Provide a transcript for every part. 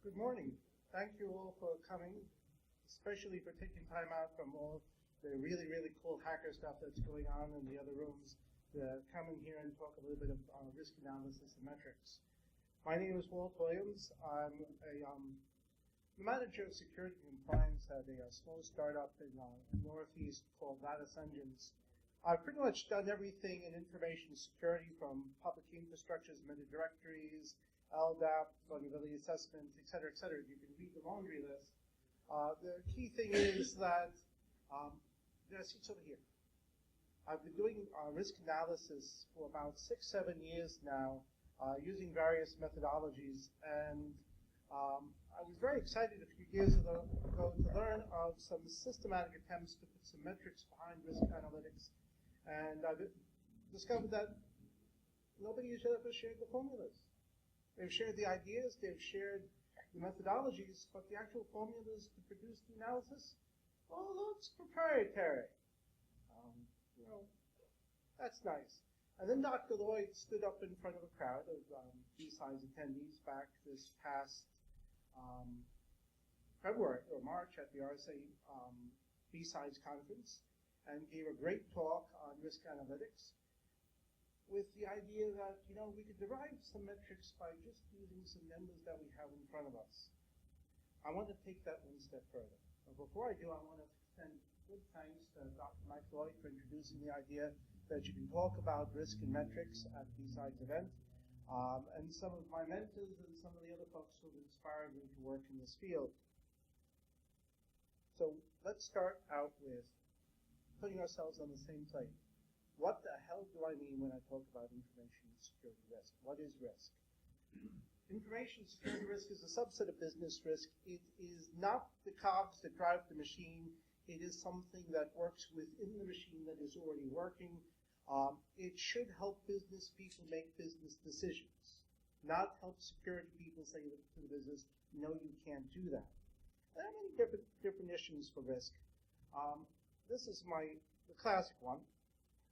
Good morning. Thank you all for coming, especially for taking time out from all the really, really cool hacker stuff that's going on in the other rooms to come in here and talk a little bit of risk analysis and metrics. My name is Walt Williams. I'm a manager of security compliance at a small startup in Northeast called Lattice Engines. I've pretty much done everything in information security, from public infrastructures, meta directories, LDAP, vulnerability assessments, et cetera, et cetera. You can read the laundry list. The key thing is that, there's seats over here. I've been doing risk analysis for about 6-7 years now, using various methodologies, and I was very excited a few years ago to learn of some systematic attempts to put some metrics behind risk analytics, and I've discovered that nobody has ever shared the formulas. They've shared the ideas, they've shared the methodologies, but the actual formulas to produce the analysis, oh, that's proprietary. That's nice. And then Dr. Lloyd stood up in front of a crowd of BSides attendees back this past February or March at the RSA BSides conference and gave a great talk on risk analytics, with the idea that, we could derive some metrics by just using some numbers that we have in front of us. I want to take that one step further. But before I do, I want to extend good thanks to Dr. Mike Lloyd for introducing the idea that you can talk about risk and metrics at the BSides event, and some of my mentors and some of the other folks who have inspired me to work in this field. So let's start out with putting ourselves on the same plane. What the hell do I mean when I talk about information security risk? What is risk? Information security risk is a subset of business risk. It is not the cogs that drive the machine. It is something that works within the machine that is already working. It should help business people make business decisions, not help security people say to the business, no, you can't do that. There are many different definitions for risk. This is the classic one.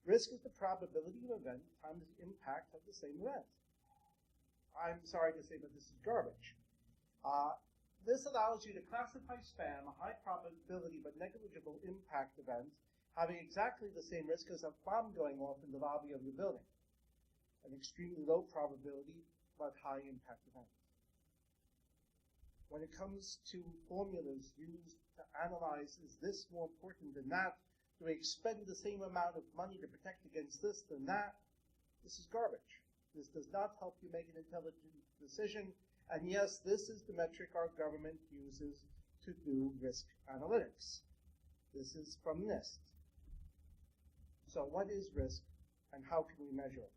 Risk is the probability of event times the impact of the same event. I'm sorry to say, but this is garbage. This allows you to classify spam, a high probability but negligible impact event, having exactly the same risk as a bomb going off in the lobby of your building. An extremely low probability but high impact event. When it comes to formulas used to analyze, is this more important than that? Do we expend the same amount of money to protect against this than that? This is garbage. This does not help you make an intelligent decision. And yes, this is the metric our government uses to do risk analytics. This is from NIST. So what is risk and how can we measure it?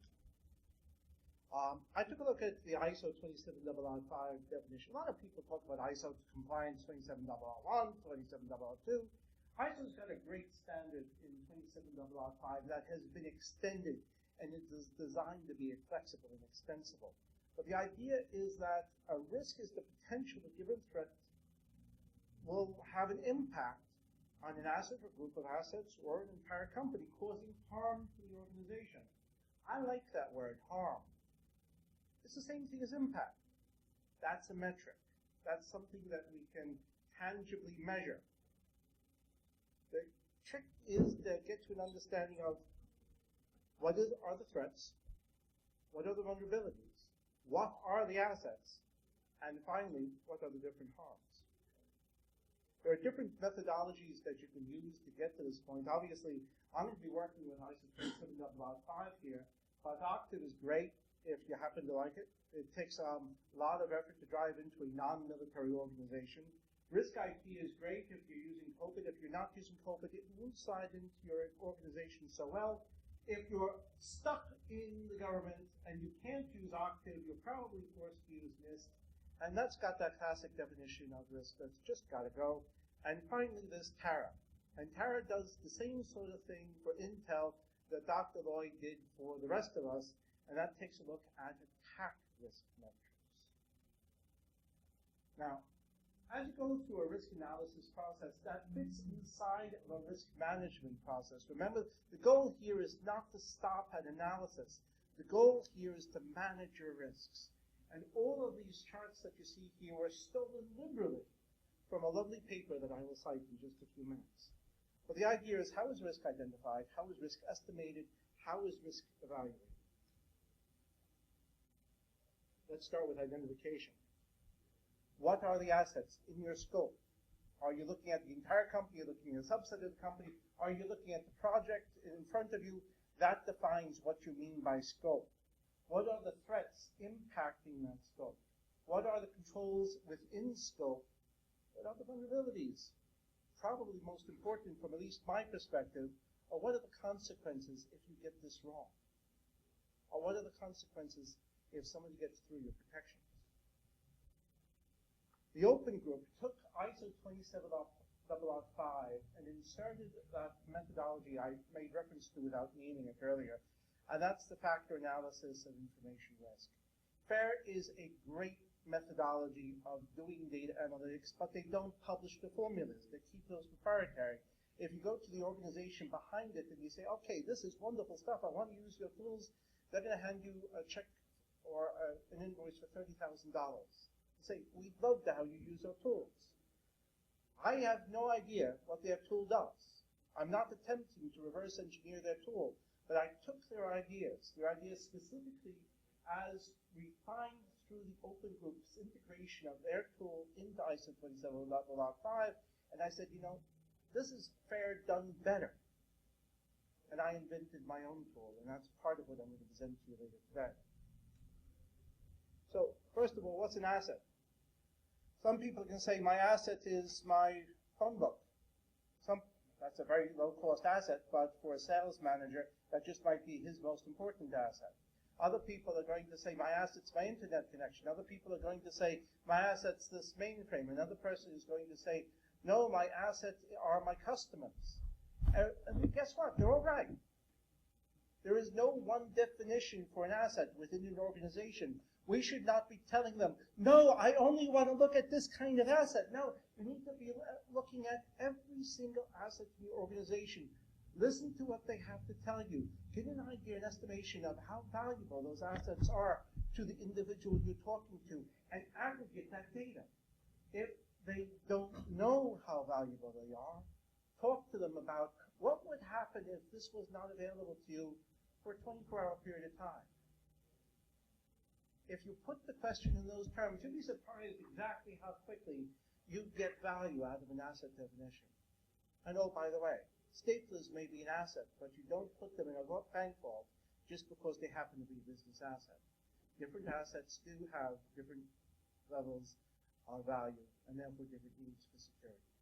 I took a look at the ISO 27005 definition. A lot of people talk about ISO compliance 27001, 27002. ISO's got a great standard in 27005 that has been extended, and it is designed to be flexible and extensible. But the idea is that a risk is the potential that given threat will have an impact on an asset or group of assets or an entire company, causing harm to the organization. I like that word, harm. It's the same thing as impact. That's a metric. That's something that we can tangibly measure. The trick is to get to an understanding of what are the threats, what are the vulnerabilities, what are the assets, and finally, what are the different harms. There are different methodologies that you can use to get to this point. Obviously, I'm going to be working with ISO 27005 here, but Octave is great if you happen to like it. It takes a lot of effort to drive into a non-military organization. Risk IT is great if you're using COPIT. If you're not using COPIT, it won't slide into your organization so well. If you're stuck in the government and you can't use Octave, you're probably forced to use NIST. And that's got that classic definition of risk that's just got to go. And finally, there's TARA. And TARA does the same sort of thing for Intel that Dr. Lloyd did for the rest of us, and that takes a look at attack risk metrics. Now, as you go through a risk analysis process, that fits inside of a risk management process. Remember, the goal here is not to stop at analysis. The goal here is to manage your risks. And all of these charts that you see here were stolen liberally from a lovely paper that I will cite in just a few minutes. But the idea is, how is risk identified? How is risk estimated? How is risk evaluated? Let's start with identification. What are the assets in your scope? Are you looking at the entire company? Are you looking at a subset of the company? Are you looking at the project in front of you? That defines what you mean by scope. What are the threats impacting that scope? What are the controls within scope? What are the vulnerabilities? Probably most important, from at least my perspective, are what are the consequences if you get this wrong? Or what are the consequences if somebody gets through your protections? The Open Group took ISO 27005 and inserted that methodology I made reference to without naming it earlier, and that's the factor analysis of information risk. FAIR is a great methodology of doing data analytics, but they don't publish the formulas. They keep those proprietary. If you go to the organization behind it and you say, okay, this is wonderful stuff, I want to use your tools, they're going to hand you a check or an invoice for $30,000. Say, we'd love to have you use our tools. I have no idea what their tool does. I'm not attempting to reverse engineer their tool, but I took their ideas specifically as refined through the Open Group's integration of their tool into ISO 27005, and I said, you know, this is FAIR done better. And I invented my own tool, and that's part of what I'm going to present to you later today. So, first of all, what's an asset? Some people can say my asset is my phone book. That's a very low-cost asset, but for a sales manager, that just might be his most important asset. Other people are going to say my asset's my internet connection. Other people are going to say my asset's this mainframe. Another person is going to say, no, my assets are my customers. And guess what? They're all right. There is no one definition for an asset within an organization. We should not be telling them, no, I only want to look at this kind of asset. No, you need to be looking at every single asset in your organization. Listen to what they have to tell you. Get an idea, an estimation of how valuable those assets are to the individual you're talking to, and aggregate that data. If they don't know how valuable they are, talk to them about what would happen if this was not available to you for a 24-hour period of time. If you put the question in those terms, you'd be surprised exactly how quickly you get value out of an asset definition. And oh, by the way, staplers may be an asset, but you don't put them in a bank vault just because they happen to be a business asset. Different assets do have different levels of value, and therefore different needs for security.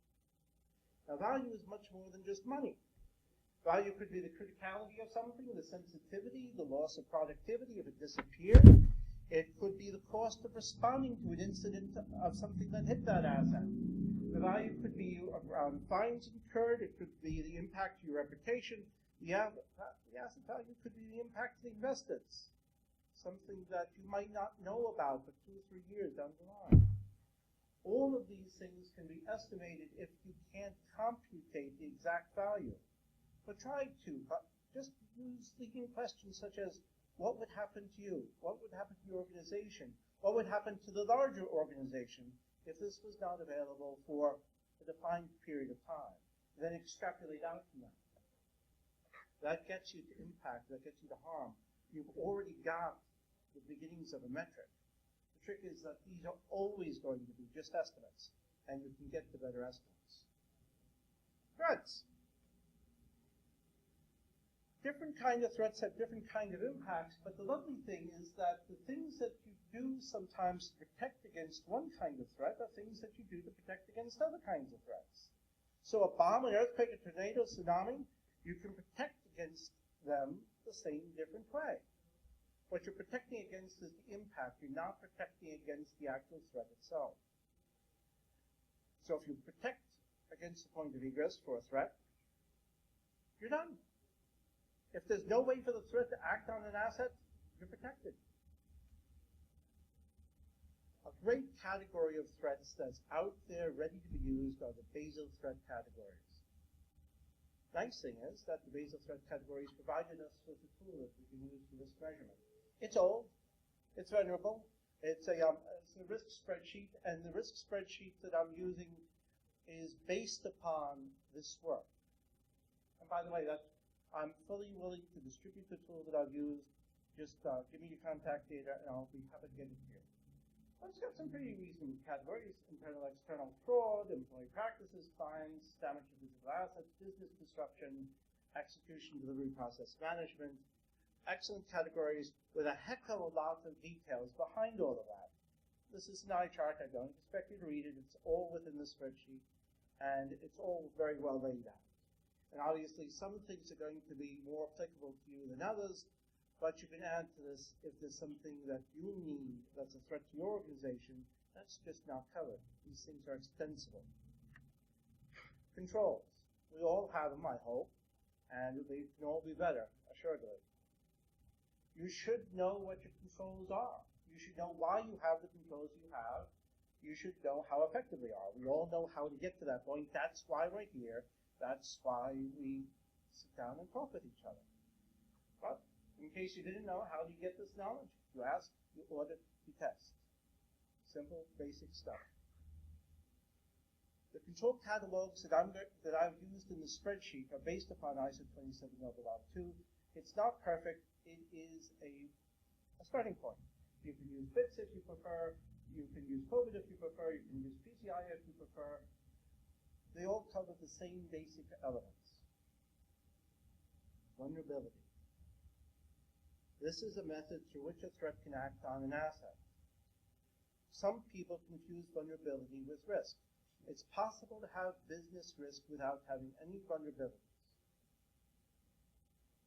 Now, value is much more than just money. Value could be the criticality of something, the sensitivity, the loss of productivity if it disappeared. It could be the cost of responding to an incident of something that hit that asset. The value could be around fines incurred. It could be the impact to your reputation. The asset value could be the impact to the investors, something that you might not know about for 2 or 3 years down the line. All of these things can be estimated if you can't computate the exact value. But try to, but just use thinking questions such as, what would happen to you? What would happen to your organization? What would happen to the larger organization if this was not available for a defined period of time? And then extrapolate out from that. That gets you to impact, that gets you to harm. You've already got the beginnings of a metric. The trick is that these are always going to be just estimates, and you can get to better estimates. Threats. Different kind of threats have different kind of impacts, but the lovely thing is that the things that you do sometimes to protect against one kind of threat are things that you do to protect against other kinds of threats. So a bomb, an earthquake, a tornado, tsunami, you can protect against them the same different way. What you're protecting against is the impact. You're not protecting against the actual threat itself. So if you protect against the point of egress for a threat, you're done. If there's no way for the threat to act on an asset, you're protected. A great category of threats that's out there ready to be used are the basal threat categories. Nice thing is that the basal threat categories provided us with a tool that we can use for risk measurement. It's old, it's venerable, It's a risk spreadsheet, and the risk spreadsheet that I'm using is based upon this work. And by the way, I'm fully willing to distribute the tool that I've used. Just give me your contact data, and I'll be happy to get it here. But it's got some pretty reasonable categories: internal, external fraud, employee practices, fines, damage to physical assets, business disruption, execution, delivery process management. Excellent categories with a heck of a lot of details behind all of that. This is an eye chart. I don't expect you to read it. It's all within the spreadsheet, and it's all very well laid out. And obviously, some things are going to be more applicable to you than others, but you can add to this if there's something that you need that's a threat to your organization that's just not covered. These things are extensible. Controls. We all have them, I hope, and they can all be better, assuredly. You should know what your controls are. You should know why you have the controls you have. You should know how effective they are. We all know how to get to that point. That's why we're here. That's why we sit down and talk with each other. But in case you didn't know, how do you get this knowledge? You ask, you audit, you test. Simple, basic stuff. The control catalogs that I've used in the spreadsheet are based upon ISO 27002. It's not perfect. It is a starting point. You can use BITS if you prefer. You can use COVID if you prefer. You can use PCI if you prefer. They all cover the same basic elements. Vulnerability. This is a method through which a threat can act on an asset. Some people confuse vulnerability with risk. It's possible to have business risk without having any vulnerabilities.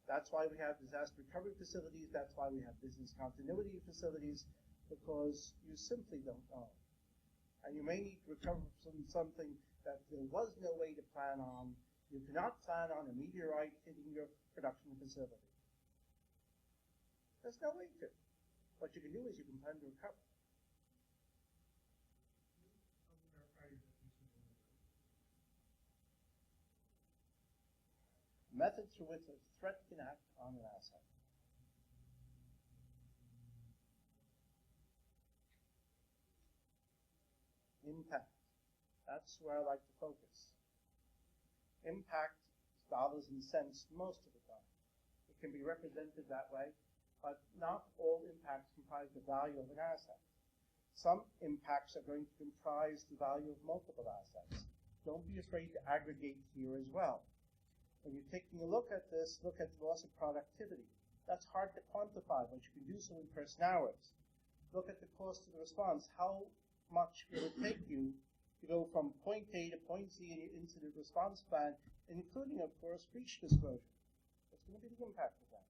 That's why we have disaster recovery facilities. That's why we have business continuity facilities, because you simply don't know. And you may need to recover from something that there was no way to plan on. You cannot plan on a meteorite hitting your production facility. There's no way to. What you can do is you can plan to recover. Method through which a threat can act on an asset. Impact. That's where I like to focus. Impact is dollars and cents most of the time. It can be represented that way, but not all impacts comprise the value of an asset. Some impacts are going to comprise the value of multiple assets. Don't be afraid to aggregate here as well. When you're taking a look at this, look at the loss of productivity. That's hard to quantify, but you can do so in person hours. Look at the cost of the response. How much will it take you to go from point A to point Z in your incident response plan, including, of course, breach disclosure? What's going to be the impact of that?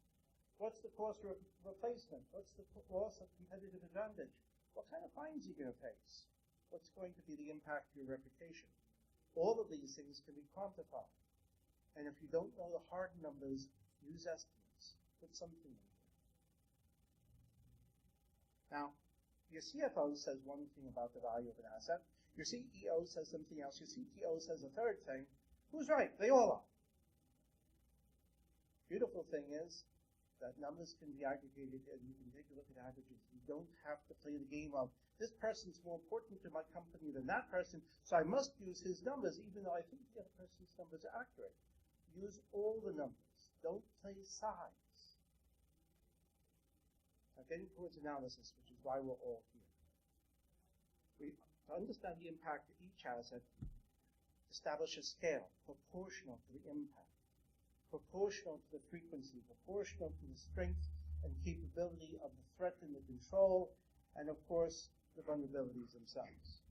What's the cost of replacement? What's the loss of competitive advantage? What kind of fines are you going to face? What's going to be the impact to your reputation? All of these things can be quantified. And if you don't know the hard numbers, use estimates. Put something in there. Now, your CFO says one thing about the value of an asset. Your CEO says something else. Your CTO says a third thing. Who's right? They all are. Beautiful thing is that numbers can be aggregated, and you can take a look at averages. You don't have to play the game of, this person's more important to my company than that person, so I must use his numbers, even though I think the other person's numbers are accurate. Use all the numbers. Don't play sides. Now, getting towards analysis, which is why we're all here. To understand the impact of each asset, establish a scale proportional to the impact, proportional to the frequency, proportional to the strength and capability of the threat and the control, and of course, the vulnerabilities themselves.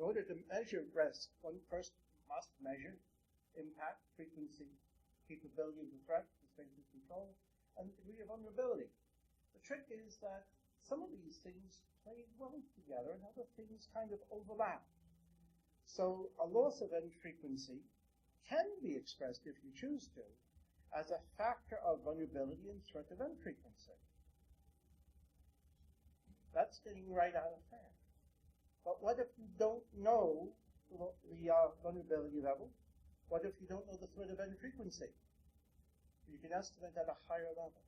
In order to measure risk, one first must measure impact, frequency, capability of the threat, the strength and control, and the degree of vulnerability. The trick is that some of these things play well together and other things kind of overlap. So a loss event frequency can be expressed, if you choose to, as a factor of vulnerability and threat event frequency. That's getting right out of hand. But what if you don't know the vulnerability level? What if you don't know the threat event frequency? You can estimate at a higher level.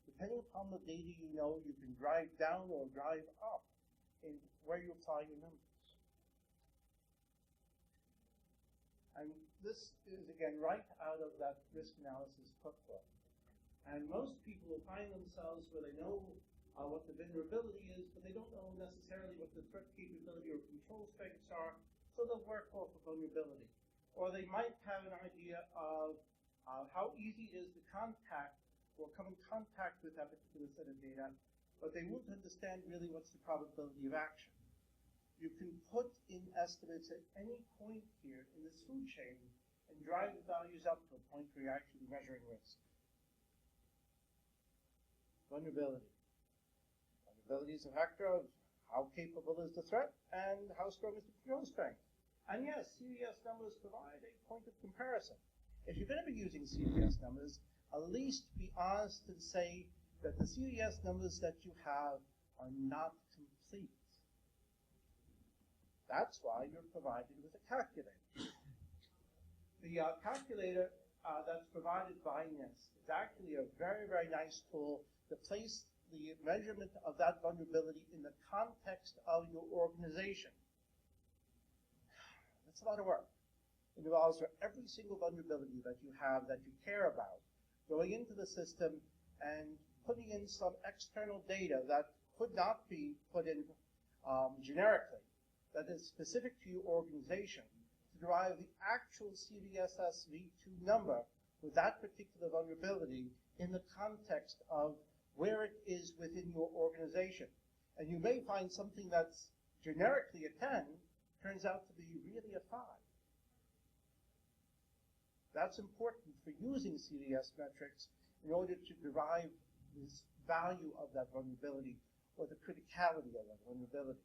Depending upon the data you know, you can drive down or drive up in where you apply your numbers. And this is, again, right out of that risk analysis cookbook. And most people will find themselves where they know what the vulnerability is, but they don't know necessarily what the threat capability or control strengths are, so they'll work off of vulnerability. Or they might have an idea of how easy it is to contact or come in contact with that particular set of data, but they won't understand really what's the probability of action. You can put in estimates at any point here in this food chain and drive the values up to a point where you're actually measuring risk. Vulnerability. Vulnerability is a factor of how capable is the threat and how strong is the control strength. And yes, CVS numbers provide a point of comparison. If you're going to be using CVS numbers, at least be honest and say that the CVS numbers that you have are not complete. That's why you're provided with a calculator. The calculator that's provided by NIST is actually a very, very nice tool to place the measurement of that vulnerability in the context of your organization. That's a lot of work. It involves for every single vulnerability that you have that you care about, going into the system and putting in some external data that could not be put in generically, that is specific to your organization, to derive the actual CVSSV2 number with that particular vulnerability in the context of where it is within your organization. And you may find something that's generically a 10 turns out to be really a 5. That's important for using CVS metrics in order to derive this value of that vulnerability or the criticality of that vulnerability.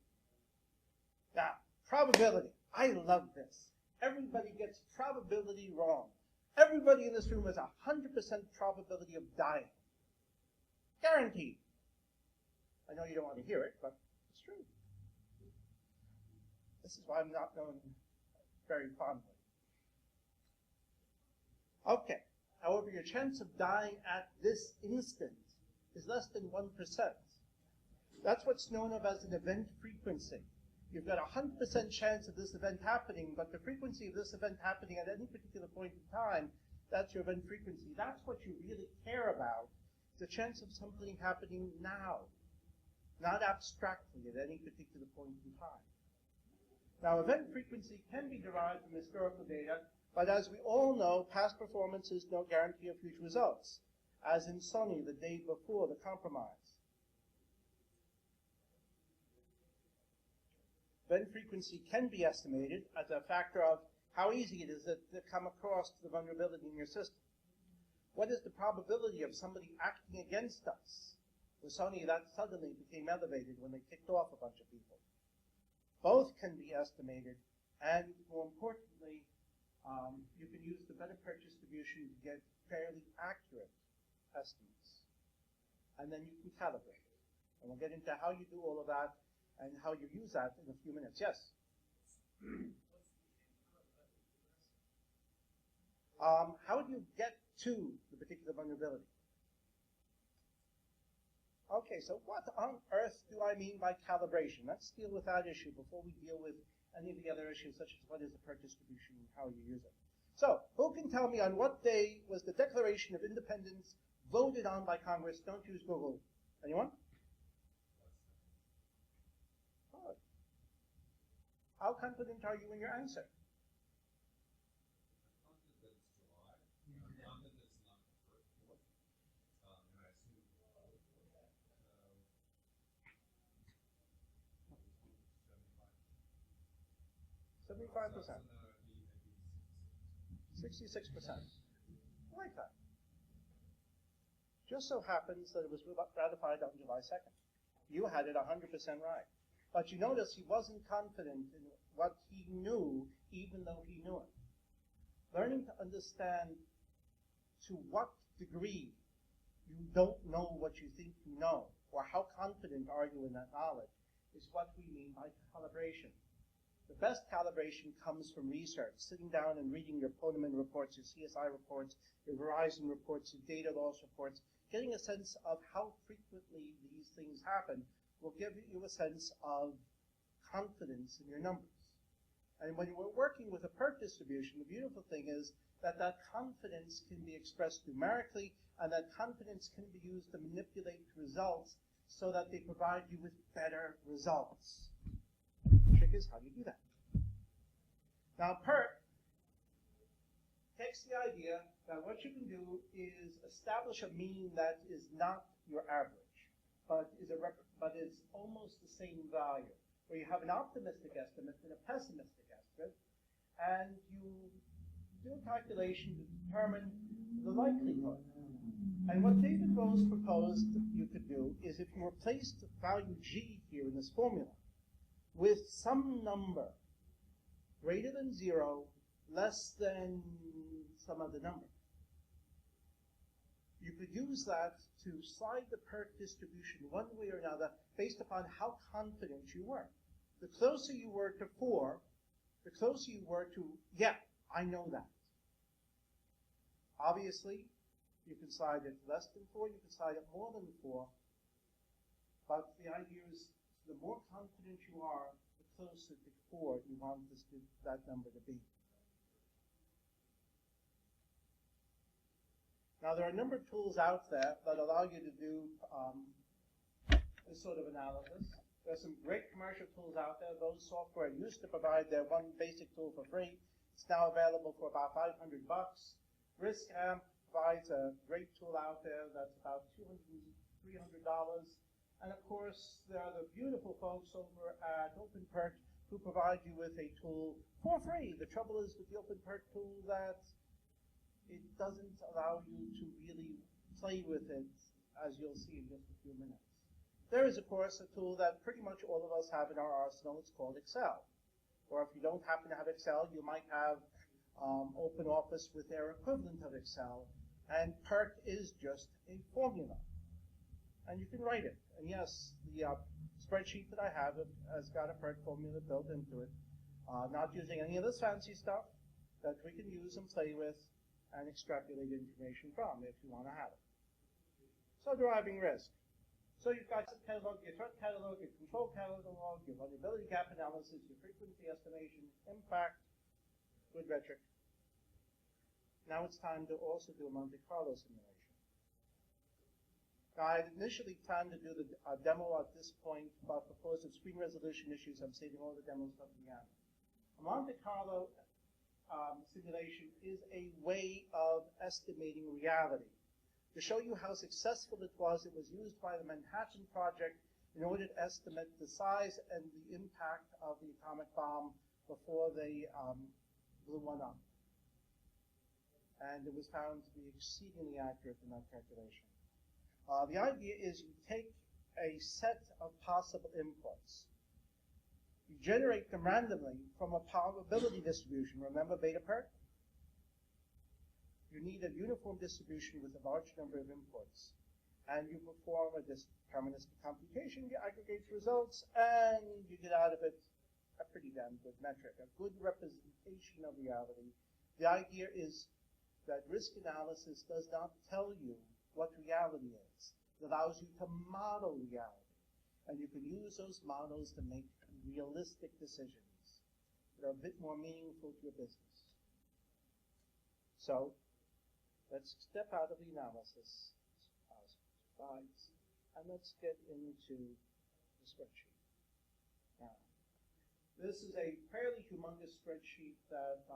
Now, probability. I love this. Everybody gets probability wrong. Everybody in this room has 100% probability of dying. Guaranteed. I know you don't want to hear it, but it's true. This is why I'm not known very fondly. Okay. However, your chance of dying at this instant is less than 1%. That's what's known of as an event frequency. You've got a 100% chance of this event happening, but the frequency of this event happening at any particular point in time, that's your event frequency. That's what you really care about, the chance of something happening now, not abstractly at any particular point in time. Now, event frequency can be derived from historical data, but as we all know, past performance is no guarantee of future results, as in Sony the day before the compromise. Event frequency can be estimated as a factor of how easy it is to come across the vulnerability in your system. What is the probability of somebody acting against us? With Sony, that suddenly became elevated when they kicked off a bunch of people. Both can be estimated, and more importantly, you can use the benefit distribution to get fairly accurate estimates. And then you can calibrate. And we'll get into how you do all of that and how you use that in a few minutes. Yes? How do you get to the particular vulnerability? Okay, so what on earth do I mean by calibration? Let's deal with that issue before we deal with any of the other issues, such as what is the PERT distribution and how you use it. So, who can tell me on what day was the Declaration of Independence voted on by Congress? Don't use Google. Anyone? Good. How confident are you in your answer? $75%. 66%. I like that. Just so happens that it was ratified on July 2nd. You had it 100% right. But you notice he wasn't confident in what he knew, even though he knew it. Learning to understand to what degree you don't know what you think you know, or how confident are you in that knowledge, is what we mean by calibration. The best calibration comes from research, sitting down and reading your Poneman reports, your CSI reports, your Verizon reports, your data loss reports. getting a sense of how frequently these things happen will give you a sense of confidence in your numbers. And when we're working with a PERT distribution, the beautiful thing is that that confidence can be expressed numerically, and that confidence can be used to manipulate results so that they provide you with better results. The trick is, how do you do that? Now, PERT takes the idea that what you can do is establish a mean that is not your average, but is almost the same value, where you have an optimistic estimate and a pessimistic estimate, and you do a calculation to determine the likelihood. And what David Rose proposed you could do is, if you replaced value g here in this formula with some number greater than 0, less than some other number, you could use that to slide the PERT distribution one way or another based upon how confident you were. The closer you were to 4, the closer you were to, yeah, I know that. Obviously, you can slide it less than 4, you can slide it more than 4, but the idea is the more confident you are, the closer to 4 you want that number to be. Now, there are a number of tools out there that allow you to do this sort of analysis. There's some great commercial tools out there. Those software used to provide their one basic tool for free. It's now available for about $500. RiskAmp provides a great tool out there that's about $200, $300. And of course, there are the beautiful folks over at OpenPERT who provide you with a tool for free. The trouble is with the OpenPERT tool that it doesn't allow you to really play with it, as you'll see in just a few minutes. There is, of course, a tool that pretty much all of us have in our arsenal. It's called Excel. Or if you don't happen to have Excel, you might have OpenOffice with their equivalent of Excel. And PERT is just a formula. And you can write it. And yes, the spreadsheet that I have has got a PERT formula built into it. Not using any of this fancy stuff that we can use and play with and extrapolate information from if you want to have it. So deriving risk. So you've got your catalog, your threat catalog, your control catalog, your vulnerability gap analysis, your frequency estimation, impact, good metric. Now it's time to also do a Monte Carlo simulation. Now I initially planned to do the demo at this point, but because of screen resolution issues, I'm saving all the demo stuff for the end. A Monte Carlo simulation is a way of estimating reality. To show you how successful it was used by the Manhattan Project in order to estimate the size and the impact of the atomic bomb before they blew one up. And it was found to be exceedingly accurate in that calculation. The idea is you take a set of possible inputs. You generate them randomly from a probability distribution. Remember beta PERT? You need a uniform distribution with a large number of inputs. And you perform a deterministic computation, you aggregate results, and you get out of it a pretty damn good metric, a good representation of reality. The idea is that risk analysis does not tell you what reality is. It allows you to model reality. And you can use those models to make realistic decisions that are a bit more meaningful to your business. So, let's step out of the analysis slides, and let's get into the spreadsheet. Now, this is a fairly humongous spreadsheet that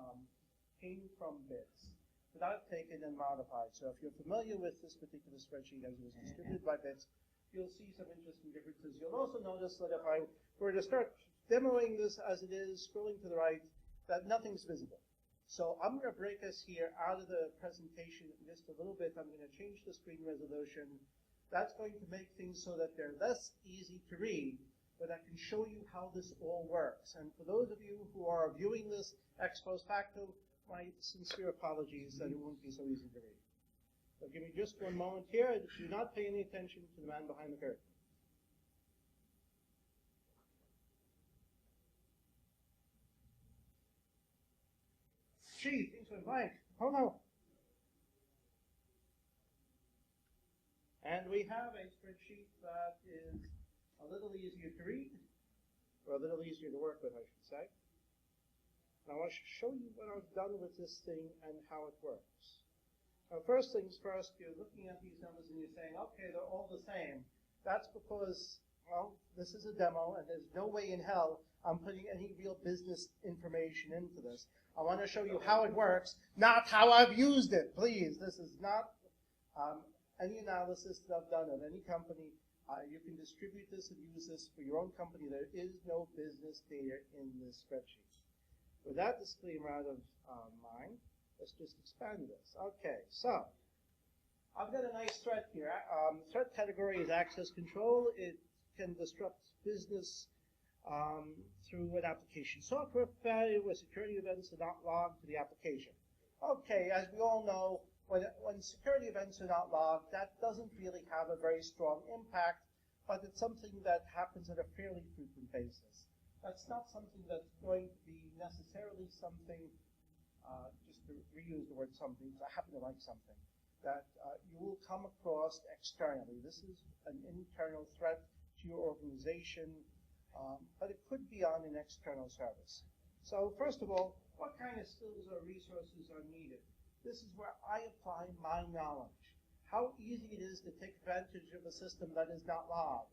came from bits that I've taken and modified. So if you're familiar with this particular spreadsheet as it was distributed by bits, you'll see some interesting differences. You'll also notice that if I were to start demoing this as it is, scrolling to the right, that nothing's visible. So I'm going to break us here out of the presentation in just a little bit. I'm going to change the screen resolution. That's going to make things so that they're less easy to read, but I can show you how this all works. And for those of you who are viewing this ex post facto, my sincere apologies that it won't be so easy to read. So give me just one moment here. Do not pay any attention to the man behind the curtain. Gee, things went blank. Oh no. And we have a spreadsheet that is a little easier to read, or a little easier to work with, I should say. Now I should show you what I've done with this thing and how it works. Now first things first, you're looking at these numbers and you're saying, okay, they're all the same. That's because, well, this is a demo and there's no way in hell I'm putting any real business information into this. I want to show you how it works, not how I've used it. Please, this is not any analysis that I've done of any company. You can distribute this and use this for your own company. There is no business data in this spreadsheet. With that disclaimer out of mind, let's just expand this. Okay, so I've got a nice threat here. Threat category is access control. It can disrupt business through an application software failure where security events are not logged to the application. Okay, as we all know, when security events are not logged, that doesn't really have a very strong impact, but it's something that happens on a fairly frequent basis. That's not something that's going to be necessarily something, just to reuse the word something, because I happen to like something, that you will come across externally. This is an internal threat to your organization, but it could be on an external service. So first of all, what kind of skills or resources are needed? This is where I apply my knowledge. How easy it is to take advantage of a system that is not logged.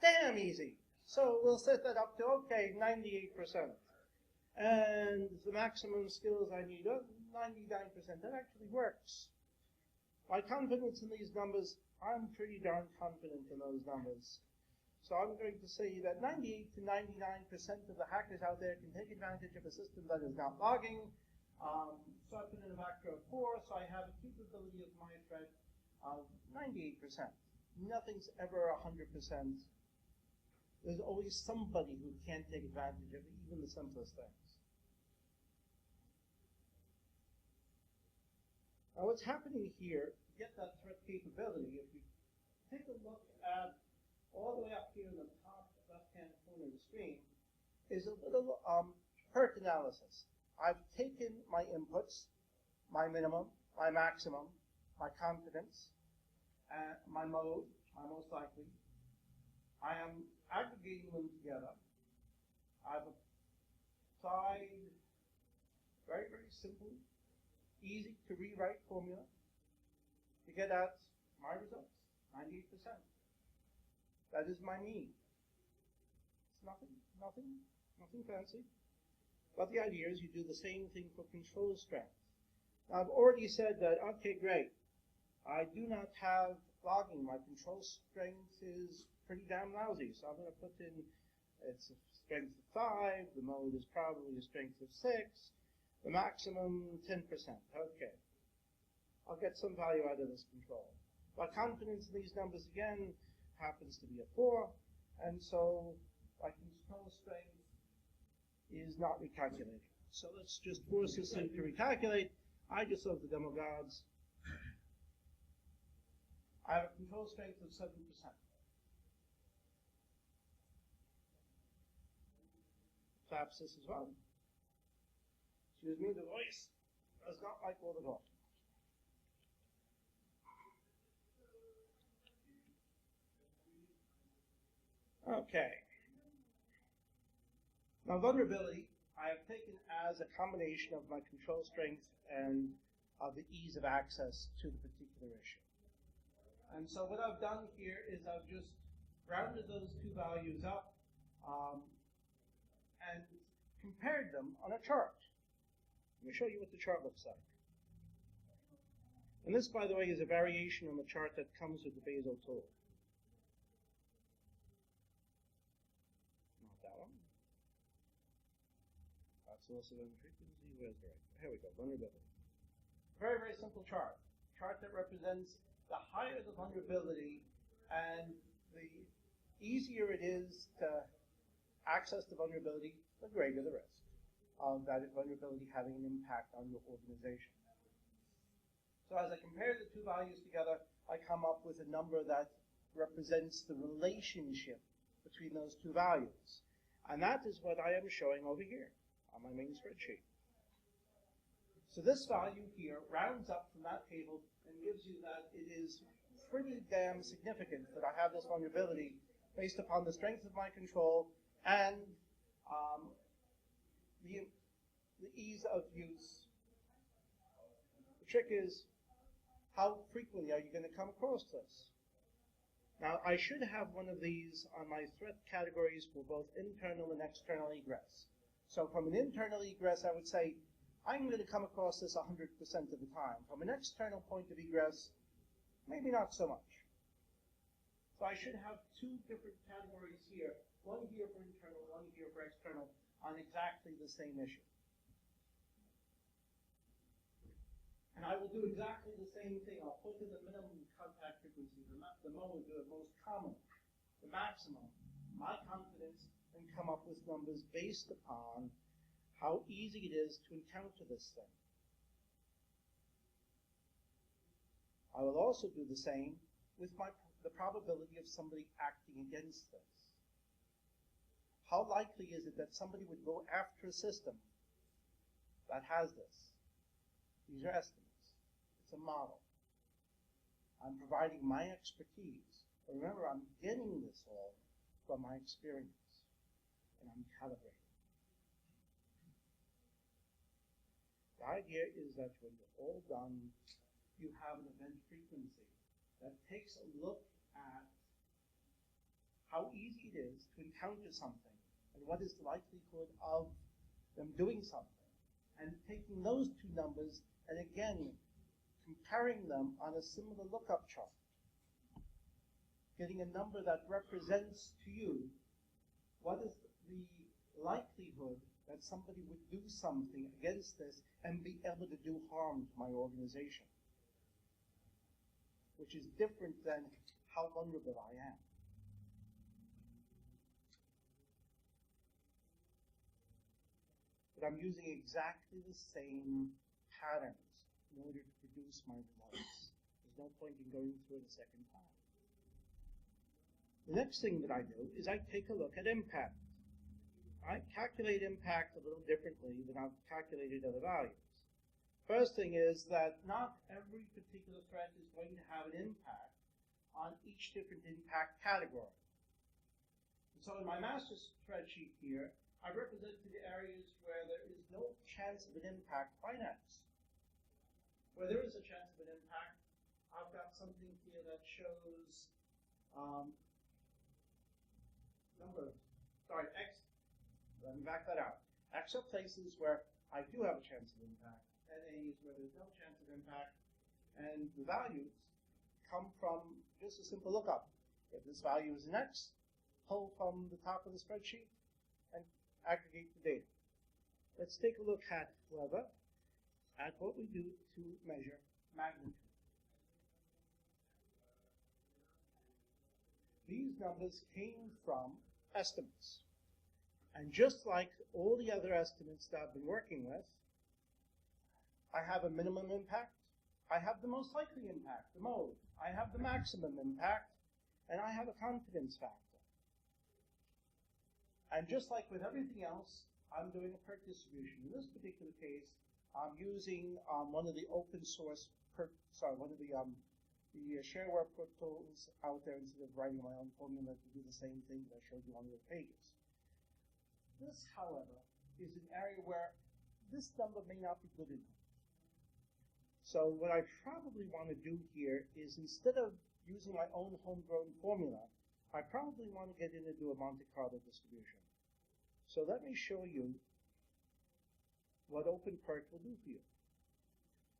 Damn easy. So we'll set that up to, okay, 98%. And the maximum skills I need, 99%. That actually works. My confidence in these numbers, I'm pretty darn confident in those numbers. So I'm going to say that 98 to 99% of the hackers out there can take advantage of a system that is not logging. So I put in a factor of 4, so I have a capability of my threat of 98%. Nothing's ever 100%. There's always somebody who can't take advantage of even the simplest things. Now what's happening here, to get that threat capability, if you take a look at all the way up here in the top left-hand corner of the screen, is a little PERT analysis. I've taken my inputs, my minimum, my maximum, my confidence, my mode, my most likely. I am aggregating them together. I've applied very, very simple, easy to rewrite formula to get at my results, 98%. That is my mean. It's nothing fancy. But the idea is you do the same thing for control strength. Now I've already said that, okay, great. I do not have logging. My control strength is pretty damn lousy. So I'm going to put in, it's a strength of 5. The mode is probably a strength of 6. The maximum, 10%. Okay. I'll get some value out of this control. My confidence in these numbers, again, happens to be a 4. And so my control strength is not recalculating. So let's just force this thing to recalculate. I just love the demo gods. I have a control strength of 7%. Perhaps this as well. Excuse me, the voice does not like all the talk. Okay. Now, vulnerability, I have taken as a combination of my control strength and the ease of access to the particular issue. And so what I've done here is I've just rounded those two values up and compared them on a chart. Let me show you what the chart looks like. And this, by the way, is a variation on the chart that comes with the Basel tool. Loss of frequency, where's the right? Here we go, vulnerability. Very, very simple chart. Chart that represents the higher the vulnerability and the easier it is to access the vulnerability, the greater the risk of that vulnerability having an impact on your organization. So as I compare the two values together, I come up with a number that represents the relationship between those two values. And that is what I am showing over here on my main spreadsheet. So this value here rounds up from that table and gives you that it is pretty damn significant that I have this vulnerability based upon the strength of my control and the ease of use. The trick is, how frequently are you going to come across this? Now, I should have one of these on my threat categories for both internal and external egress. So from an internal egress, I would say, I'm going to come across this 100% of the time. From an external point of egress, maybe not so much. So I should have two different categories here, one here for internal, one here for external, on exactly the same issue. And I will do exactly the same thing. I'll put in the minimum contact frequency, the most common, the maximum, my confidence, and come up with numbers based upon how easy it is to encounter this thing. I will also do the same with the probability of somebody acting against this. How likely is it that somebody would go after a system that has this? These are estimates. It's a model. I'm providing my expertise. But remember, I'm getting this all from my experience, and I'm calibrating. The idea is that when you're all done, you have an event frequency that takes a look at how easy it is to encounter something and what is the likelihood of them doing something. And taking those two numbers and again comparing them on a similar lookup chart, getting a number that represents to you what is the likelihood that somebody would do something against this and be able to do harm to my organization, which is different than how vulnerable I am. But I'm using exactly the same patterns in order to produce my results. There's no point in going through it a second time. The next thing that I do is I take a look at impact. I calculate impact a little differently than I've calculated other values. First thing is that not every particular threat is going to have an impact on each different impact category. And so in my master spreadsheet here, I represented the areas where there is no chance of an impact by X. Where there is a chance of an impact, I've got something here that shows X. Let me back that out. X are places where I do have a chance of impact, and A is where there's no chance of impact, and the values come from just a simple lookup. If this value is an X, pull from the top of the spreadsheet and aggregate the data. Let's take a look at, however, at what we do to measure magnitude. These numbers came from estimates. And just like all the other estimates that I've been working with, I have a minimum impact, I have the most likely impact, the mode, I have the maximum impact, and I have a confidence factor. And just like with everything else, I'm doing a PERT distribution. In this particular case, I'm using one of the open source, one of the shareware tools out there instead of writing my own formula to do the same thing that I showed you on the other pages. This, however, is an area where this number may not be good enough. So what I probably want to do here is, instead of using my own homegrown formula, I probably want to get in and do a Monte Carlo distribution. So let me show you what OpenPERT will do for you.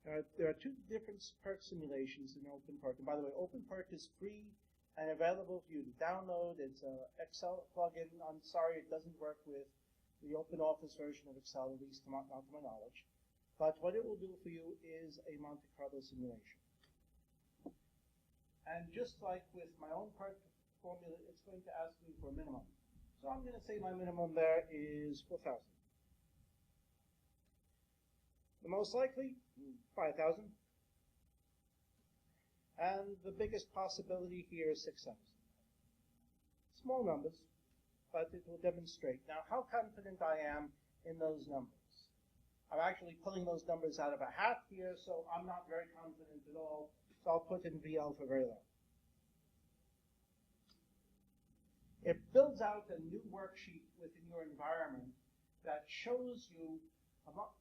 There are two different PERT simulations in OpenPERT. And by the way, OpenPERT is free and available for you to download. It's an Excel plugin. I'm sorry it doesn't work with the OpenOffice version of Excel, at least not to my knowledge. But what it will do for you is a Monte Carlo simulation. And just like with my own PERT formula, it's going to ask me for a minimum. So I'm going to say my minimum there is 4,000. The most likely, 5,000. And the biggest possibility here is 6,000. Small numbers, but it will demonstrate. Now, how confident I am in those numbers. I'm actually pulling those numbers out of a hat here, so I'm not very confident at all. So I'll put in VL for very low. It builds out a new worksheet within your environment that shows you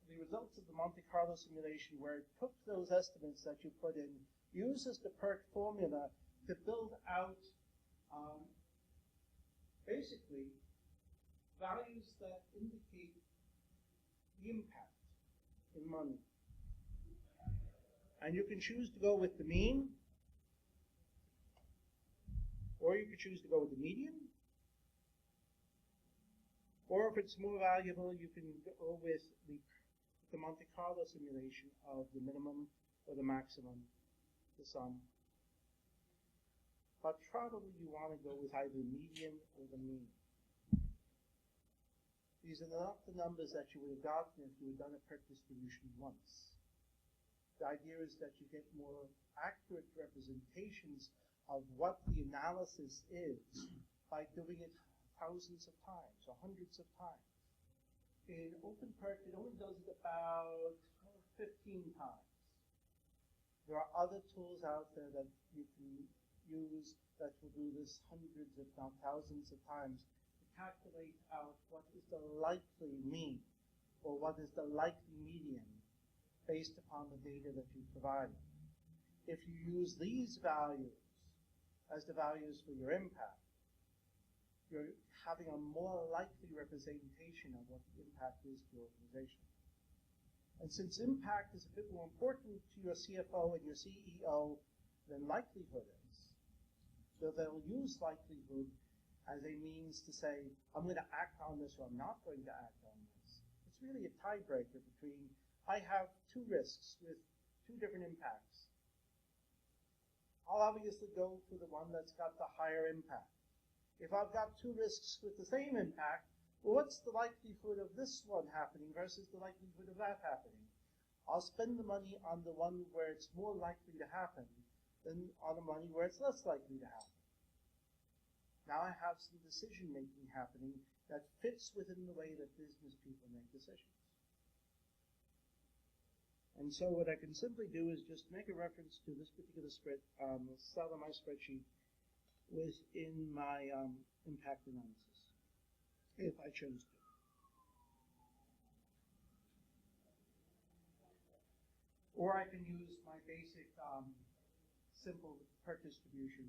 the results of the Monte Carlo simulation, where it took those estimates that you put in, uses the PERT formula to build out basically values that indicate the impact in money. And you can choose to go with the mean, or you can choose to go with the median, or if it's more valuable, you can go with the Monte Carlo simulation of the minimum or the maximum, the sum. But probably you want to go with either the median or the mean. These are not the numbers that you would have gotten if you had done a PERT distribution once. The idea is that you get more accurate representations of what the analysis is by doing it thousands of times or hundreds of times. In OpenPERT, it only does it about 15 times. There are other tools out there that you can use that will do this hundreds, if not thousands of times, to calculate out what is the likely mean or what is the likely median based upon the data that you provided. If you use these values as the values for your impact, you're having a more likely representation of what the impact is to your organization. And since impact is a bit more important to your CFO and your CEO than likelihood is, so they'll use likelihood as a means to say, I'm going to act on this or I'm not going to act on this. It's really a tiebreaker between, I have two risks with two different impacts. I'll obviously go for the one that's got the higher impact. If I've got two risks with the same impact, well, what's the likelihood of this one happening versus the likelihood of that happening? I'll spend the money on the one where it's more likely to happen than on the money where it's less likely to happen. Now I have some decision-making happening that fits within the way that business people make decisions. And so what I can simply do is just make a reference to this particular cell on my spreadsheet within my impact analysis, if I chose to. Or I can use my basic simple PERT distribution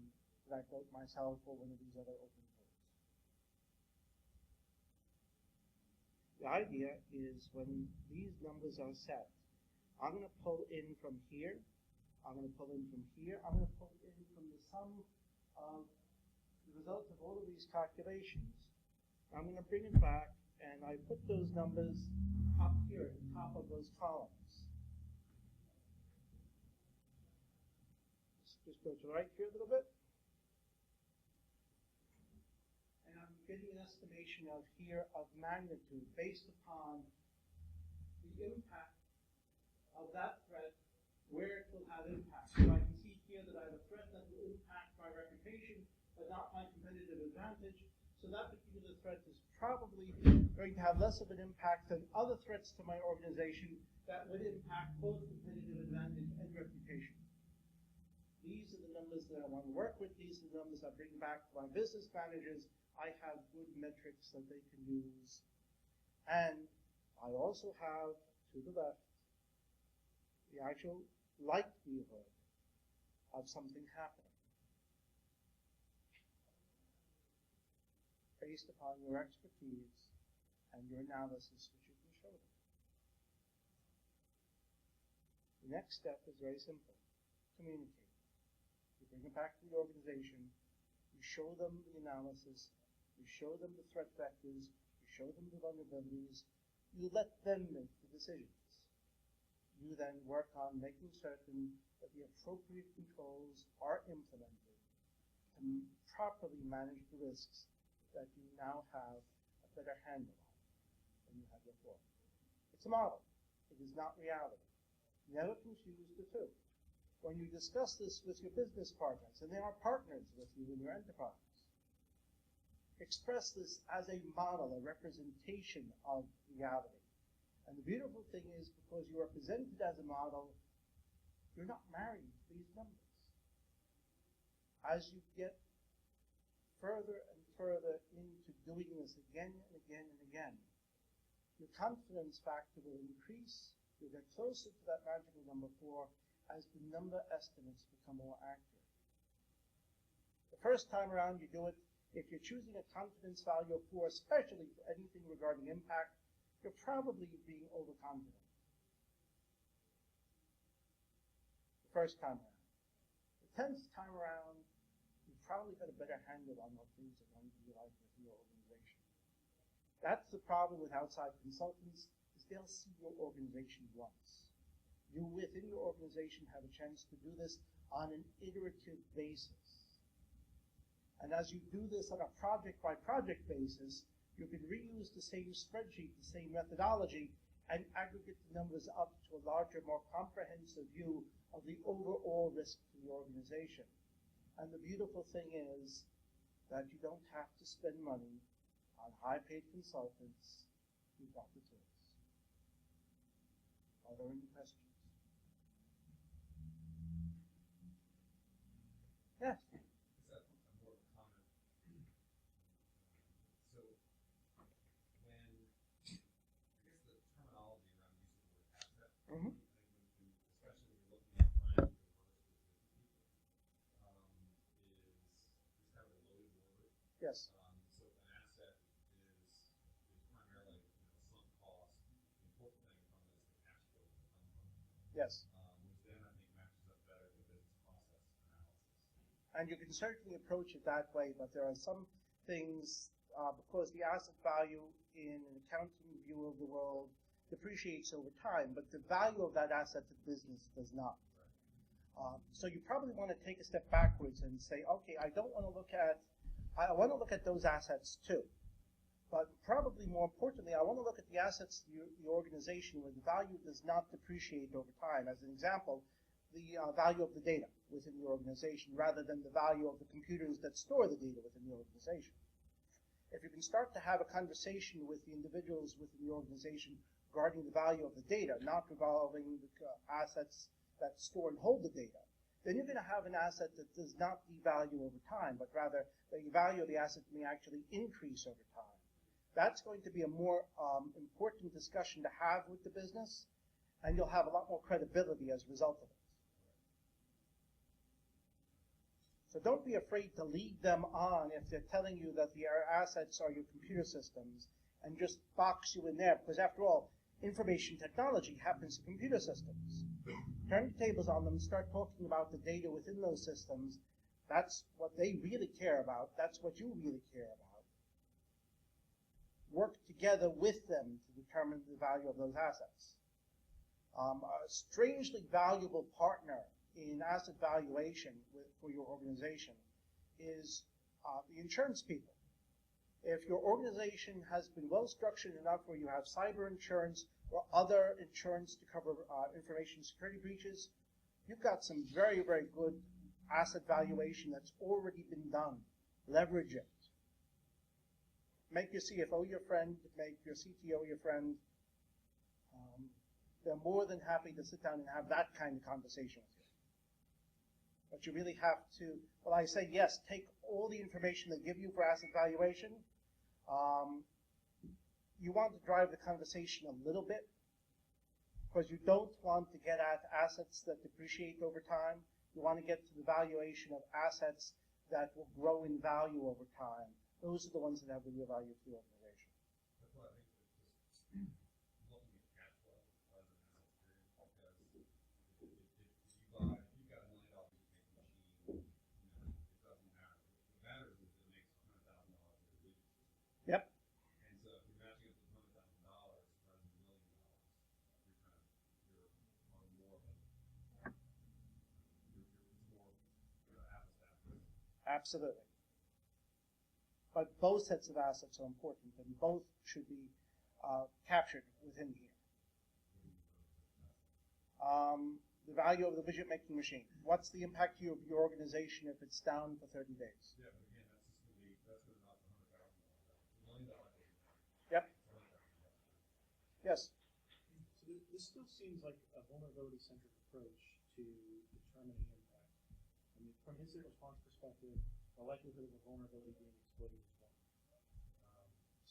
that I built myself or one of these other open tools. The idea is when these numbers are set, I'm going to pull in from here, I'm going to pull in from here, I'm going to pull in from the sum of the result of all of these calculations. I'm going to bring it back, and I put those numbers up here at the top of those columns. Let's just go to the right here a little bit. And I'm getting an estimation of here of magnitude based upon the impact of that threat, where it will have impact. So I can see here that I have a threat that will impact my reputation, but not my competitive advantage. So that particular threat is probably going to have less of an impact than other threats to my organization that would impact both competitive advantage and reputation. These are the numbers that I want to work with. These are the numbers I bring back to my business managers. I have good metrics that they can use. And I also have, to the left, the actual likelihood of something happening based upon your expertise and your analysis, which you can show them. The next step is very simple. Communicate. You bring it back to the organization, you show them the analysis, you show them the threat vectors, you show them the vulnerabilities, you let them make the decisions. You then work on making certain that the appropriate controls are implemented to properly manage the risks that you now have a better handle on than you had before. It's a model. It is not reality. Never confuse the two. When you discuss this with your business partners, and they are partners with you in your enterprise, express this as a model, a representation of reality. And the beautiful thing is, because you are presented as a model, you're not married to these numbers. As you get further and further into doing this again and again and again, your confidence factor will increase. You'll get closer to that magical number 4 as the number estimates become more accurate. The first time around you do it, if you're choosing a confidence value of 4, especially for anything regarding impact, you're probably being overconfident. The first time around. The 10th time around, you've probably got a better handle on what things are going to be like within your organization. That's the problem with outside consultants, is they'll see your organization once. You within your organization have a chance to do this on an iterative basis. And as you do this on a project-by-project basis, you can reuse the same spreadsheet, the same methodology, and aggregate the numbers up to a larger, more comprehensive view of the overall risk to the organization. And the beautiful thing is that you don't have to spend money on high-paid consultants. You've got the tools. Are there any questions? Yes? Yes. So an asset is primarily sunk cost. The important thing from it is the cash flow that comes from it. Yes. Which then I think matches up better with business process analysis. And you can certainly approach it that way, but there are some things, because the asset value in an accounting view of the world depreciates over time, but the value of that asset to the business does not. Right. So you probably want to take a step backwards and say, okay, I want to look at those assets too. But probably more importantly, I want to look at the assets of the organization where the value does not depreciate over time. As an example, the value of the data within the organization rather than the value of the computers that store the data within the organization. If you can start to have a conversation with the individuals within the organization regarding the value of the data, not revolving the assets that store and hold the data, then you're going to have an asset that does not devalue over time, but rather the value of the asset may actually increase over time. That's going to be a more important discussion to have with the business, and you'll have a lot more credibility as a result of it. So don't be afraid to lead them on if they're telling you that their assets are your computer systems and just box you in there, because after all, information technology happens to computer systems. Turn the tables on them, start talking about the data within those systems. That's what they really care about. That's what you really care about. Work together with them to determine the value of those assets. A strangely valuable partner in asset valuation for your organization is the insurance people. If your organization has been well structured enough where you have cyber insurance or other insurance to cover information security breaches, you've got some very, very good asset valuation that's already been done. Leverage it. Make your CFO your friend, make your CTO your friend. They're more than happy to sit down and have that kind of conversation with you. But you really have to, well, I say yes, take all the information they give you for asset valuation. You want to drive the conversation a little bit because you don't want to get at assets that depreciate over time. You want to get to the valuation of assets that will grow in value over time. Those are the ones that have the real value to the organization. That's why I think that just looking at cash flow rather than asset period, because if you buy, if you've got $1 million machine, it doesn't matter. What matters is it makes $100,000 a week. Yep. And so if you're matching up to $100,000 rather than $1 million, you're more of a, it's more apples to apples. Absolutely. But both sets of assets are important, and both should be captured within here. The value of the widget-making machine. What's the impact to your organization if it's down for 30 days? Yeah, but again, that's going to knock $100,000 $1 million. Yep. Yes. So this still seems like a vulnerability-centric approach to determining impact. I mean, from incident response perspective, the likelihood of a vulnerability being exploited is 1.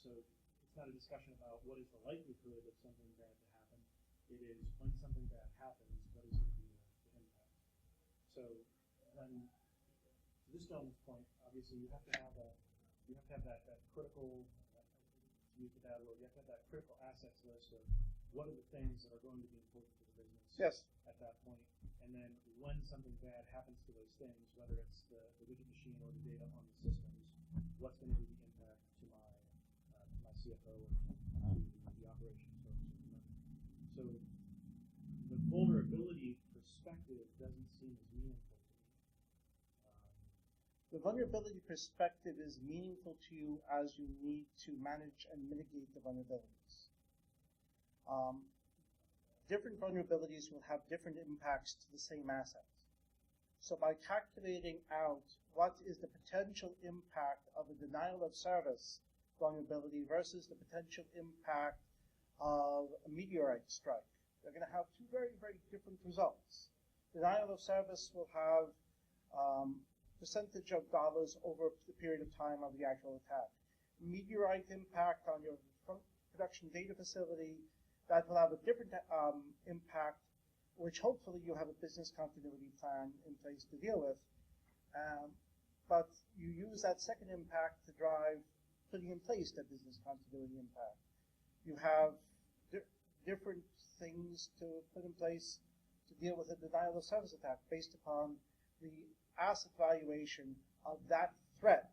So it's not a discussion about what is the likelihood of something bad to happen. It is when something bad happens, what is going to be the impact. So then, to this gentleman's point, obviously you have to have that critical, to use the bad word, you have to have that critical assets list of what are the things that are going to be important to the business Yes. at that point. And then when something bad happens to those things, whether it's the widget machine or the data on the systems, what's going to be the impact to my CFO or to the operations folks. So the vulnerability perspective doesn't seem as meaningful to me. The vulnerability perspective is meaningful to you as you need to manage and mitigate the vulnerabilities. Different vulnerabilities will have different impacts to the same asset. So by calculating out what is the potential impact of a denial of service vulnerability versus the potential impact of a meteorite strike, they're going to have two very, very different results. Denial of service will have percentage of dollars over the period of time of the actual attack. Meteorite impact on your production data facility, that will have a different impact, which hopefully you have a business continuity plan in place to deal with. But you use that second impact to drive putting in place that business continuity impact. You have different things to put in place to deal with a denial of service attack based upon the asset valuation of that threat.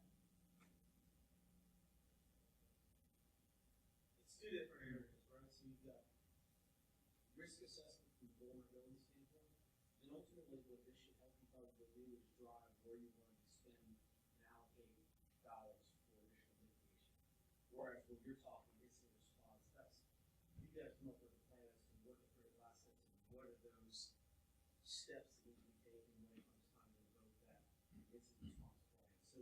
It's two different areas, right? So you've got risk assessment from a vulnerability standpoint, and ultimately what this should help you probably do is drive where you want to spend and allocate dollars for additional mitigation. Whereas when you're talking incident response, that's you guys come up with a plan as to what the critical assets and what are those steps that need to be taken when it comes time to invoke that incident response plan. So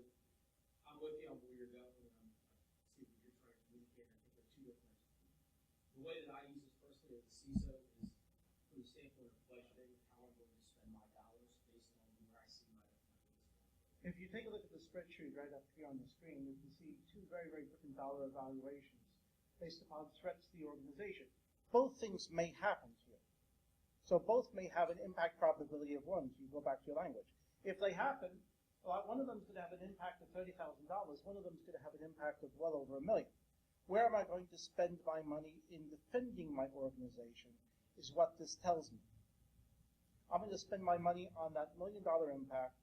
I'm with you on where you're going, and I see what you're trying to communicate. I think they're two different. The way that I use this personally as a CISO is from the standpoint of budgeting, how I'm going to spend my dollars based on where I see my business. If you take a look at the spreadsheet right up here on the screen, you can see two very, very different dollar evaluations based upon threats to the organization. Both things may happen to you. So both may have an impact probability of 1, so you go back to your language. If they happen, one of them is going to have an impact of $30,000, one of them is going to have an impact of well over $1 million. Where am I going to spend my money in defending my organization is what this tells me. I'm going to spend my money on that $1 million impact,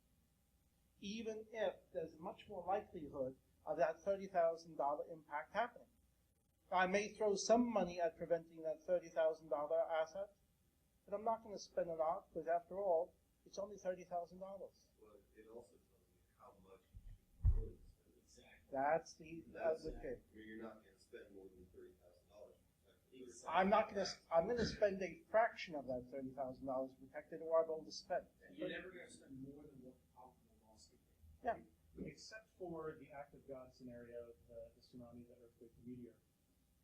even if there's much more likelihood of that $30,000 impact happening. I may throw some money at preventing that $30,000 asset, but I'm not going to spend a lot because, after all, it's only $30,000. Well, it also tells you how much you should really spend. Exactly. That's the okay. I mean, you're not going to spend more than $30,000 to protect the Exactly. I'm going to spend a fraction of that $30,000 protected, or I'm going to spend. You're never going to spend more than what the optimal loss could be. Yeah. Except for the act of God scenario, the tsunami, the earthquake, the meteor.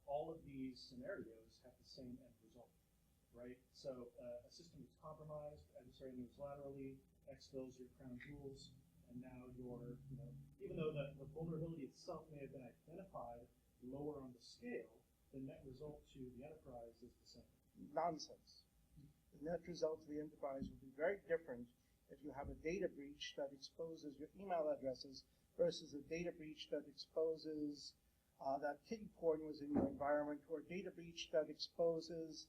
All of these scenarios have the same end result, right? So a system is compromised, adversary moves laterally, exfils your crown jewels, and now you're, even though the vulnerability itself may have been identified lower on the scale, the net result to the enterprise is the same. Nonsense. The net result to the enterprise will be very different if you have a data breach that exposes your email addresses versus a data breach that exposes that kiddie porn was in your environment, or a data breach that exposes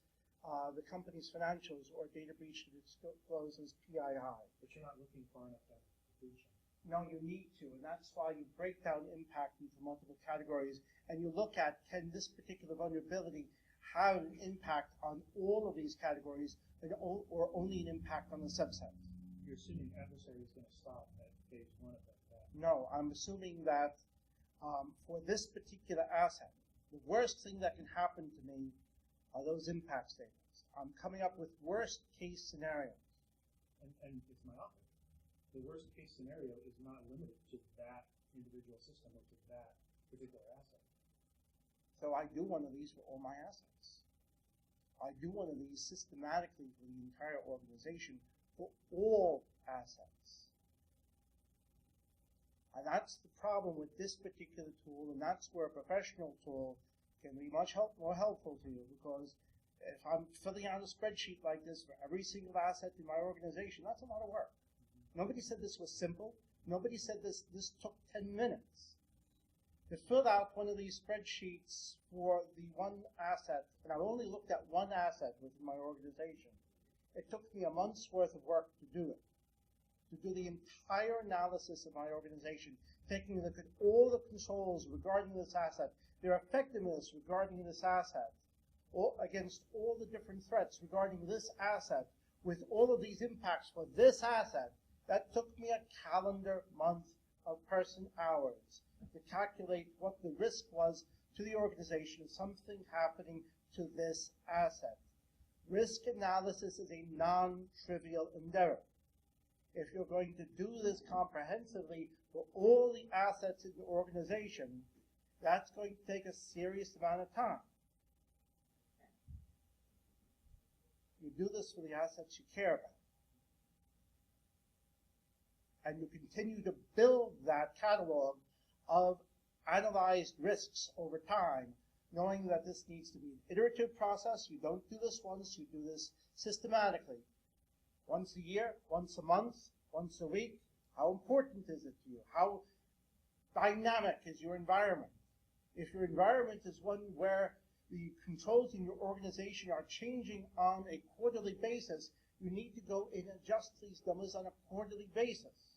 the company's financials, or a data breach that exposes PII. But you're not looking far enough down the food chain. No, you need to, and that's why you break down impact into multiple categories, and you look at, can this particular vulnerability have an impact on all of these categories, or only an impact on the subset? You're assuming adversary is going to stop at phase 1 of that attack. No, I'm assuming that for this particular asset, the worst thing that can happen to me are those impact statements. I'm coming up with worst case scenarios. And it's myopic. The worst case scenario is not limited to that individual system or to that particular asset. So I do one of these for all my assets. I do one of these systematically for the entire organization for all assets. And that's the problem with this particular tool, and that's where a professional tool can be much more helpful to you, because if I'm filling out a spreadsheet like this for every single asset in my organization, that's a lot of work. Nobody said this was simple. Nobody said this took 10 minutes. To fill out one of these spreadsheets for the one asset, and I've only looked at one asset within my organization, it took me a month's worth of work to do it. To do the entire analysis of my organization, taking a look at all the controls regarding this asset, their effectiveness regarding this asset, against all the different threats regarding this asset, with all of these impacts for this asset. That took me a calendar month of person hours to calculate what the risk was to the organization of something happening to this asset. Risk analysis is a non-trivial endeavor. If you're going to do this comprehensively for all the assets in the organization, that's going to take a serious amount of time. You do this for the assets you care about. And you continue to build that catalog of analyzed risks over time, knowing that this needs to be an iterative process. You don't do this once, you do this systematically. Once a year, once a month, once a week. How important is it to you? How dynamic is your environment? If your environment is one where the controls in your organization are changing on a quarterly basis, you need to go in and adjust these numbers on a quarterly basis.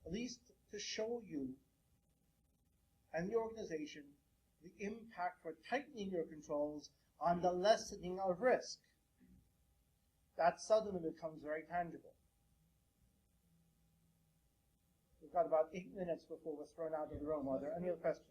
At least to show you and the organization the impact for tightening your controls on the lessening of risk. That suddenly becomes very tangible. We've got about 8 minutes before we're thrown out of the room. Are there any other questions?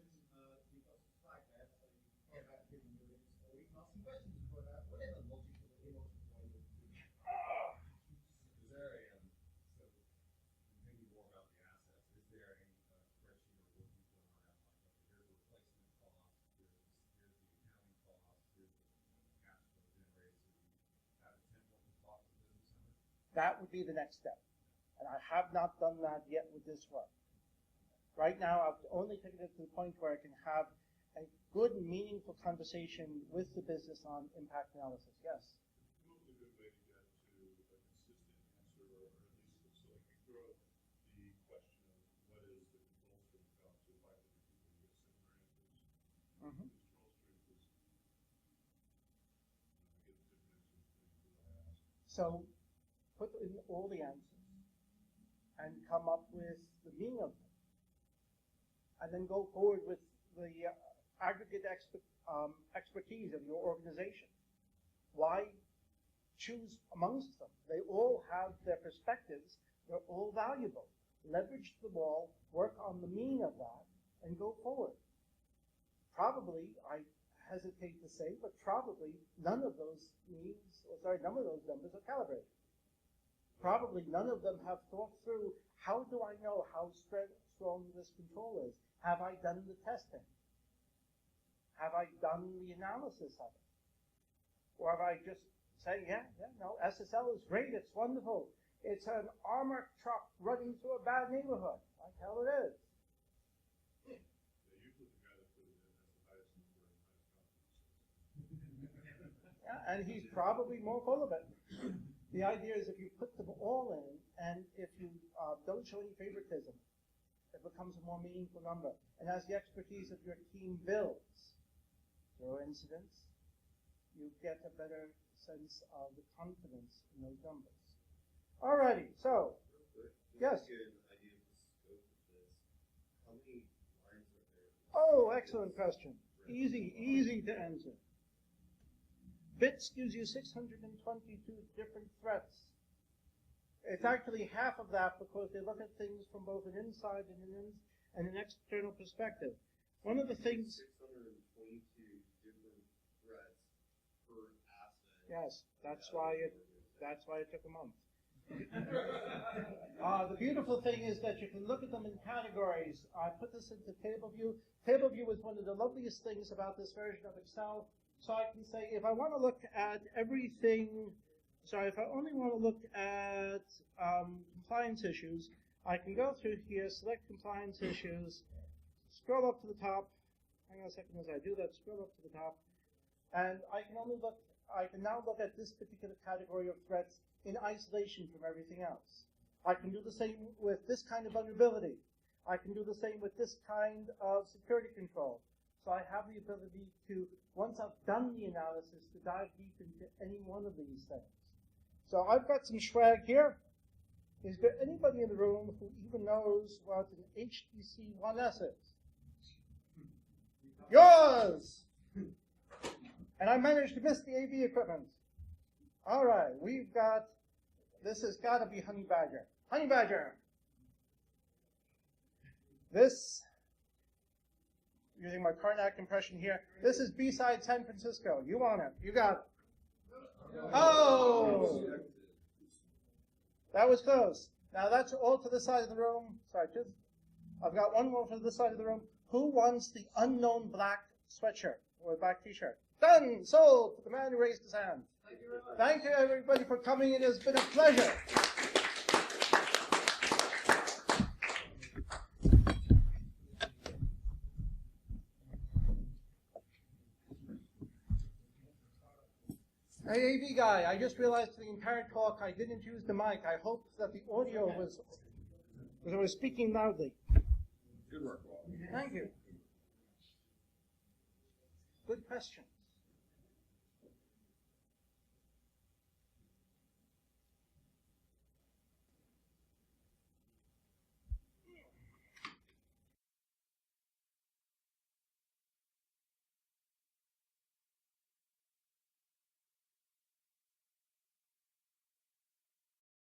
That would be the next step. And I have not done that yet with this work. Right now, I've only taken it to the point where I can have a good, meaningful conversation with the business on impact analysis. Yes? What would a good way to get to a consistent answer, or at least so I can throw the question of what is the control strength out to 500 people to get similar answers? Mm-hmm. Control strength is, I get different answers than I ask. So, put in all the answers and come up with the meaning of them. And then go forward with the aggregate expertise of your organization. Why choose amongst them? They all have their perspectives. They're all valuable. Leverage them all, work on the meaning of that, and go forward. Probably, I hesitate to say, but probably none of those numbers are calibrated. Probably none of them have thought through, how do I know how strong this control is? Have I done the testing? Have I done the analysis of it? Or have I just said, no, SSL is great, it's wonderful. It's an armored truck running through a bad neighborhood. Like hell it is. Yeah, usually the guy that put it in has the highest number and highest confidence. Yeah, and he's probably more full of it. The idea is if you put them all in, and if you don't show any favoritism, it becomes a more meaningful number. And as the expertise of your team builds, through incidents, you get a better sense of the confidence in those numbers. Alrighty, so, yes? Give an idea of the scope of this. How many lines are there? Oh, excellent question. Easy to answer. BITS gives you 622 different threats. It's actually half of that because they look at things from both an inside and an external perspective. One of the things... 622 different threats per asset. Yes, that's why it took a month. The beautiful thing is that you can look at them in categories. I put this into table view. Table view is one of the loveliest things about this version of Excel. So I can say, if I want to look at everything, if I only want to look at compliance issues, I can go through here, select compliance issues, scroll up to the top. Hang on a second as I do that, scroll up to the top. And I can now look at this particular category of threats in isolation from everything else. I can do the same with this kind of vulnerability. I can do the same with this kind of security control. So I have the ability to, once I've done the analysis, to dive deep into any one of these things. So I've got some swag here. Is there anybody in the room who even knows what an HTC 1S is? Yours! And I managed to miss the AV equipment. All right, we've got, this has got to be Honey Badger. Honey Badger! This, using my Karnak impression here, this is B-side San Francisco. You want it. You got it. Oh! That was close. Now that's all to this side of the room. Sorry, I've got one more for this side of the room. Who wants the unknown black sweatshirt or black t-shirt? Done! Sold! For the man who raised his hand. Thank you very much. Thank you, everybody, for coming. It has been a pleasure. Hey, AV guy, I just realized for the entire talk I didn't use the mic. I hope that the audio was I was speaking loudly. Good work, Walt. Thank you. Good question.